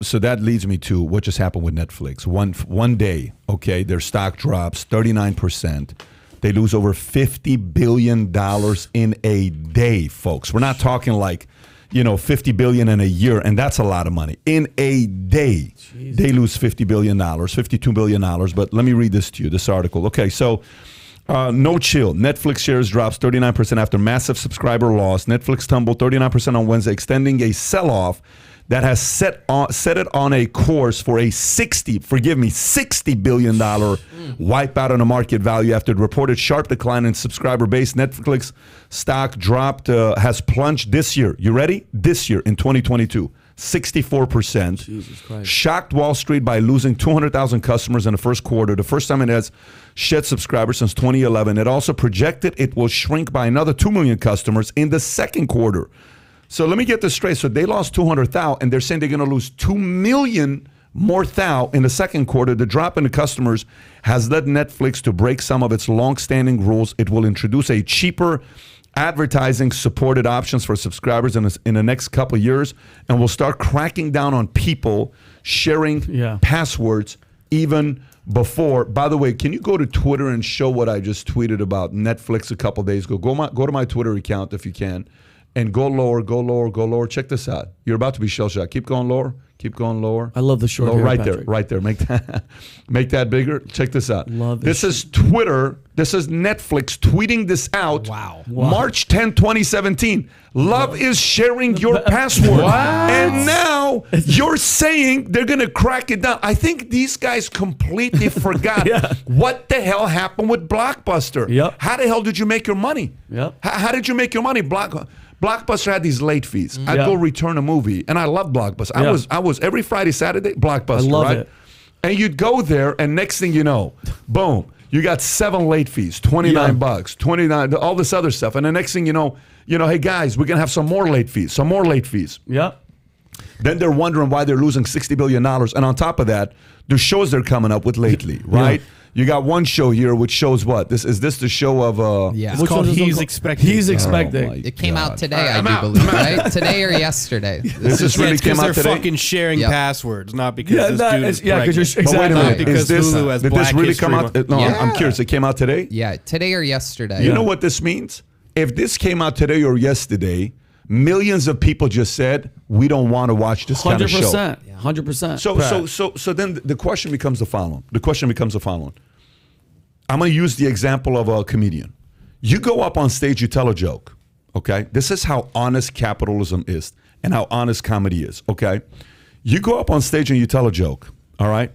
So that leads me to what just happened with Netflix. One day, okay, their stock drops 39%. They lose over $50 billion in a day, folks. We're not talking like, $50 billion in a year, and that's a lot of money. In a day, they lose $50 billion, $52 billion. But let me read this to you, this article. Okay, so no chill. Netflix shares drops 39% after massive subscriber loss. Netflix tumbled 39% on Wednesday, extending a sell-off that has set it on a course for a $60 billion wipeout on the market value after the reported sharp decline in subscriber base. Netflix stock has plunged this year. You ready? This year in 2022, 64%. Jesus Christ. Shocked Wall Street by losing 200,000 customers in the first quarter, the first time it has shed subscribers since 2011. It also projected it will shrink by another 2 million customers in the second quarter. So let me get this straight. So they lost 200,000, and they're saying they're going to lose 2 million more thou in the second quarter. The drop in the customers has led Netflix to break some of its long-standing rules. It will introduce a cheaper advertising-supported options for subscribers in the next couple of years, and will start cracking down on people sharing passwords even before. By the way, can you go to Twitter and show what I just tweeted about Netflix a couple days ago? Go to my Twitter account if you can. And go lower, go lower, go lower. Check this out. You're about to be shell-shocked. Keep going lower. Keep going lower. I love the short hair, right Patrick. there, right there. Make that bigger. Check this out. Love this is Twitter. This is Netflix tweeting this out. Wow. March 10, 2017. Love is sharing your password. And now you're saying they're going to crack it down. I think these guys completely forgot what the hell happened with Blockbuster. Yep. How the hell did you make your money? Yep. How did you make your money? Blockbuster had these late fees. I'd go return a movie, and I love Blockbuster. I was every Friday, Saturday, Blockbuster, I love right? it. And you'd go there, and next thing you know, boom, you got 7 late fees, $29, 29, all this other stuff. And the next thing you know, hey guys, we're gonna have some more late fees. Yeah. Then they're wondering why they're losing $60 billion. And on top of that, the shows they're coming up with lately, right? You got one show here which shows what? Is this the show of Yeah. It's called He's Expecting. He's Expecting. my It came God. out today, I do believe, right? Today or yesterday. This is really came because out they're today? fucking sharing Yep. passwords, not because this dude is because you're pregnant. But wait a exactly. minute, Because is this, Hulu has did this Black really History come out? Month. No, Yeah. I'm curious. It came out today? Yeah, today or yesterday. You know what this means? If this came out today or yesterday, millions of people just said, we don't want to watch this kind of show. 100%. So then the question becomes the following. I'm going to use the example of a comedian. You go up on stage, you tell a joke, okay? This is how honest capitalism is and how honest comedy is, okay? You go up on stage and you tell a joke, all right?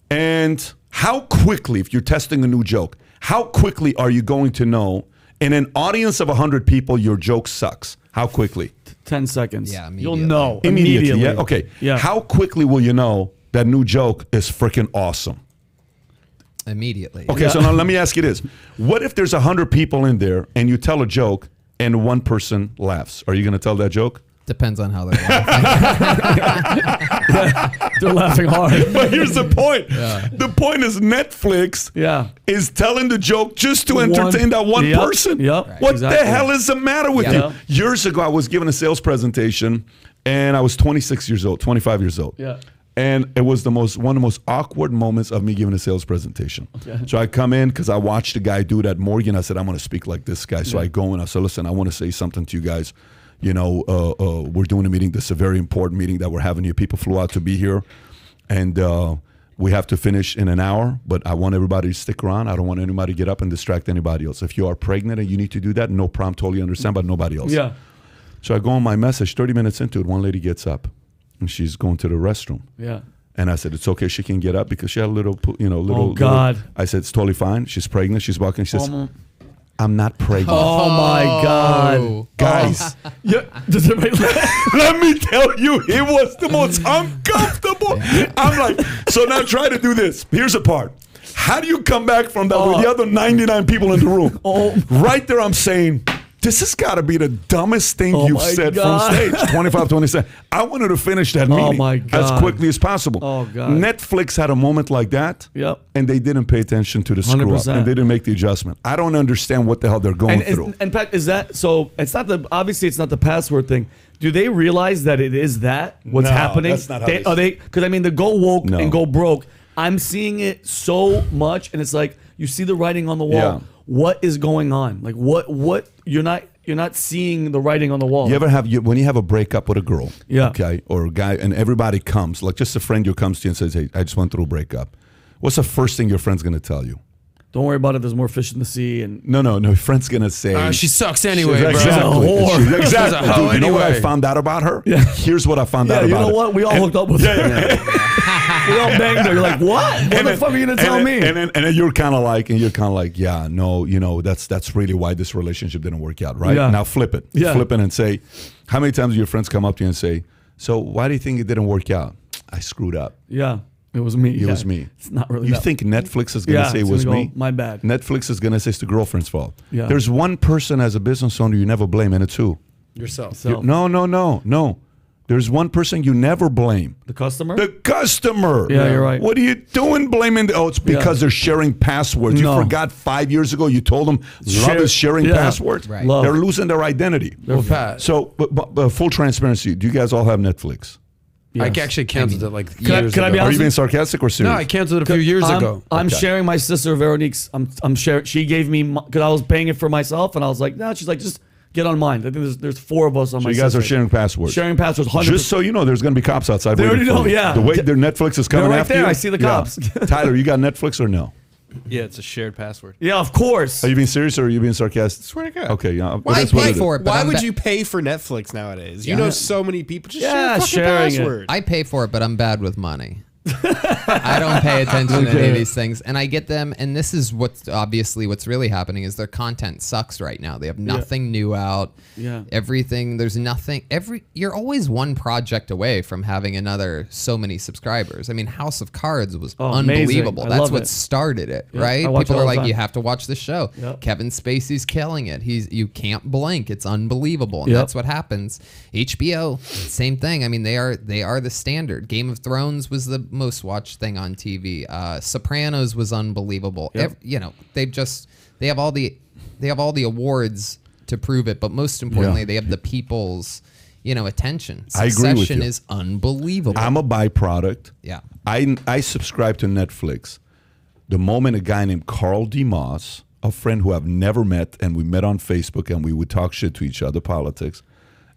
And how quickly, if you're testing a new joke, how quickly are you going to know in an audience of 100 people your joke sucks? How quickly? 10 seconds. Yeah, You'll immediately. know. Immediately, yeah? Okay. Yeah. How quickly will you know that new joke is freaking awesome? Immediately. Okay, so now let me ask you this. What if there's 100 people in there and you tell a joke and one person laughs? Are you going to tell that joke? Depends on how they're laughing. They're laughing hard. But here's the point. The point is Netflix is telling the joke just to entertain that one person. Yep. What Exactly. the hell is the matter with Yeah. you? Years ago, I was giving a sales presentation, and I was 26 years old, 25 years old. Yeah. And it was one of the most awkward moments of me giving a sales presentation. Okay. So I come in because I watched the guy do it at Morgan. I said, I'm going to speak like this guy. So I go in. I said, listen, I want to say something to you guys. You know, we're doing a meeting. This is a very important meeting that we're having here. People flew out to be here. And we have to finish in an hour. But I want everybody to stick around. I don't want anybody to get up and distract anybody else. If you are pregnant and you need to do that, no problem. Totally understand, but nobody else. Yeah. So I go on my message. 30 minutes into it, one lady gets up. And she's going to the restroom. Yeah. And I said, it's okay, she can get up because she had a little. Oh, God. I said, it's totally fine. She's pregnant. She's walking. She says, I'm not pregnant. Oh, my God. Guys, Does everybody laugh? let me tell you, it was the most uncomfortable. I'm like, so now try to do this. Here's the part. How do you come back from that with the other 99 people in the room? Right there, I'm saying, This has got to be the dumbest thing Oh you've my said God. from stage. 25, 27. I wanted to finish that meeting my as God. quickly as possible. Oh, God. Netflix had a moment like that, Yep. and they didn't pay attention to the screw up, 100%. and they didn't make the adjustment. I don't understand what the hell they're going through. And Pat, is that so? It's not the obviously it's not the password thing. Do they realize that it is that what's No, happening? that's not how they, they are they? Because I mean, the go woke No. and go broke. I'm seeing it so much, and it's like you see the writing on the wall. Yeah. What is going on? Like what you're not seeing the writing on the wall. You ever have when you have a breakup with a girl, Yeah. okay, or a guy, and everybody comes, like just a friend who comes to you and says, "Hey, I just went through a breakup." What's the first thing your friend's gonna tell you? Don't worry about it. There's more fish in the sea, and No, your friend's gonna say, She sucks anyway, bro. She's a whore. She's exactly. She's a hoe Dude, you know what I anyway. found out about her? Yeah. Here's what I found yeah, out you about know her. what? We all hooked up with her. We all banged her. You're like, what? What the fuck are you gonna tell me? And then you're kind of like, yeah, no, that's really why this relationship didn't work out, right? Yeah. Now flip it. Yeah. Flip it and say, how many times do your friends come up to you and say, so why do you think it didn't work out? I screwed up. Yeah, it was me. It was me. It's not really. You that. think Netflix is going to Yeah, say it it's was gonna me? go, my bad. Netflix is going to say it's the girlfriend's fault. Yeah. There's one person as a business owner you never blame, and it's who? Yourself. So No. There's one person you never blame. the customer. The customer. Yeah, you're right. What are you doing blaming it's because they're sharing passwords. No. You forgot 5 years ago you told them love is sharing Yeah. passwords. Right. Love. They're losing their identity. Well, Pat, So, but full transparency, do you guys all have Netflix? I Yes. actually canceled it like Can I- years can I ago. be Are honest? you being sarcastic or No, serious? I canceled it a few years ago. I'm Okay. sharing my sister Veronique's. I'm sharing. She gave me because I was paying it for myself, and I was like, no. She's like, just get on mine. I think there's 4 of us on So my. you guys are sister. sharing passwords. Sharing passwords. 100%. Just so you know, there's going to be cops outside. They waiting already for know, you. yeah. The way their Netflix is coming right after there. you. I see the Yeah. cops. Tyler, you got Netflix or no? Yeah, it's a shared password. Yeah, of course. Are you being serious or are you being sarcastic? Swear to God. Okay, yeah. Why that's what pay it is. for it? But Why I'm would ba- you pay for Netflix nowadays? You Yeah. know so many people just Yeah, share a fucking sharing it. password. I pay for it, but I'm bad with money. I don't pay attention to any of these things, and I get them. And this is what's really happening is their content sucks right now. They have nothing new out. Yeah. Everything. There's nothing. You're always one project away from having another so many subscribers. I mean, House of Cards was amazing. unbelievable. I That's love what it. started it, Yeah, right? I watch People it are all the like, time. you have to watch the show. Yep. Kevin Spacey's killing it. You can't blink. It's unbelievable, and Yep. that's what happens. HBO, same thing. I mean, they are the standard. Game of Thrones was the most watched thing on TV. Sopranos was unbelievable. Yep. They have all the awards to prove it, but most importantly, Yeah. they have the people's attention. I agree with Succession you. is unbelievable. I'm a byproduct. Yeah. I subscribe to Netflix the moment a guy named Carl DeMoss, a friend who I've never met, and we met on Facebook and we would talk shit to each other, politics.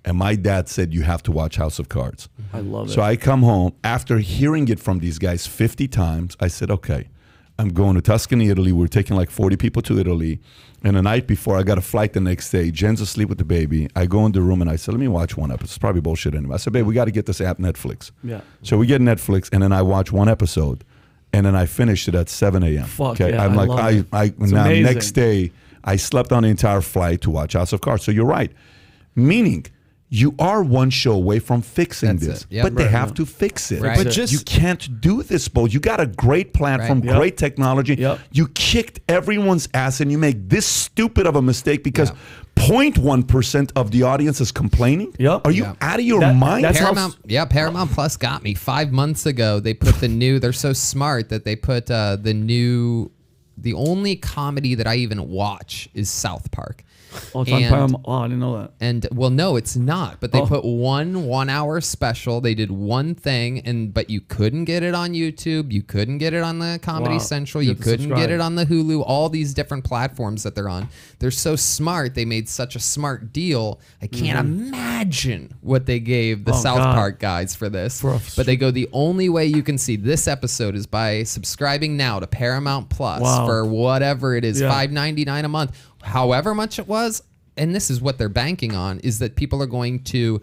And my dad said, you have to watch House of Cards. I love it. So I come home after hearing it from these guys 50 times. I said, okay, I'm going to Tuscany, Italy. We're taking like 40 people to Italy. And the night before, I got a flight the next day. Jen's asleep with the baby. I go in the room and I said, let me watch one episode. It's probably bullshit anyway. I said, babe, we got to get this app Netflix. Yeah. So we get Netflix and then I watch one episode and then I finished it at 7 a.m. Fuck, okay. yeah, I'm I like, love it. It's now amazing. next day, I slept on the entire flight to watch House of Cards. So you're right. Meaning, you are one show away from fixing That's this, it. Yep. but they Right. have to fix it. Right. But just You can't do this, Bo. You got a great platform, Right. Yep. great technology. Yep. You kicked everyone's ass and you make this stupid of a mistake because Yeah. 0.1% of the audience is complaining? Yep. Are you Yeah. out of your That- mind? that's how- Paramount Plus got me 5 months ago. They put they're so smart that they put the only comedy that I even watch is South Park. Oh, it's on And- Paramount. Oh, I didn't know that. And well, no, it's not. But they Oh. put one hour special. They did one thing, but you couldn't get it on YouTube. You couldn't get it on the Comedy Wow. Central. You You have to couldn't get subscribe. it on the Hulu. All these different platforms that they're on. They're so smart. They made such a smart deal. I can't imagine what they gave the Oh, South God. Park guys for this. For a- But they go, the only way you can see this episode is by subscribing now to Paramount Plus Wow. for whatever it is, Yeah. $5.99 a month, however much it was. And this is what they're banking on, is that people are going to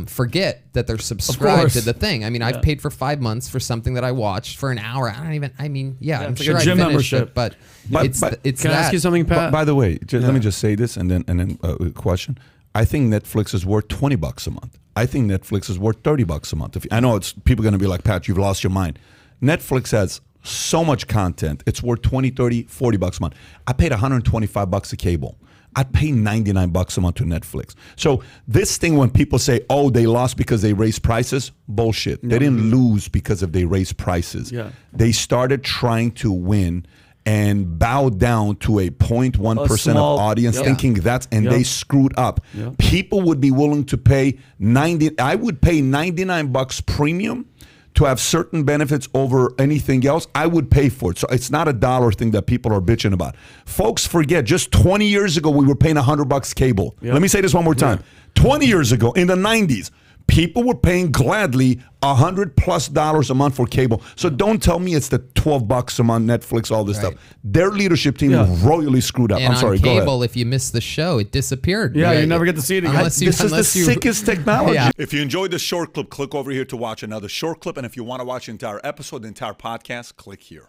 forget that they're subscribed course. to the thing. I mean, I've paid for 5 months for something that I watched for an hour. I'm it's like sure a I gym finished membership. it, but But- it's but it's can I that. ask you something, Pat? By the way, let me just say this and then a question. I think Netflix is worth $20 a month. I think Netflix is worth $30 a month. I know it's people are going to be like, Pat, you've lost your mind. Netflix has so much content. It's worth $20, $30, $40 a month. I paid $125 a cable. I'd pay $99 a month to Netflix. So this thing, when people say, oh, they lost because they raised prices, bullshit. They didn't lose because of they raised prices. Yeah. They started trying to win and bow down to a 0.1% of audience, Yep. thinking that's, and Yep. they screwed up. Yep. People would be willing to pay I would pay $99 premium to have certain benefits over anything else. I would pay for it. So it's not a dollar thing that people are bitching about. Folks forget, just 20 years ago, we were paying $100 cable. Yep. Let me say this one more time. 20 years ago, in the 90s, people were paying gladly $100+ a month for cable. So don't tell me it's the $12 a month, Netflix, all this Right. stuff. Their leadership team Yeah. royally screwed up. And I'm sorry, on go ahead. cable, if you miss the show, it disappeared. Yeah, right? you never get to see it again. Unless you, This is the unless you, sickest technology. Yeah. If you enjoyed this short clip, click over here to watch another short clip. And if you want to watch the entire episode, the entire podcast, click here.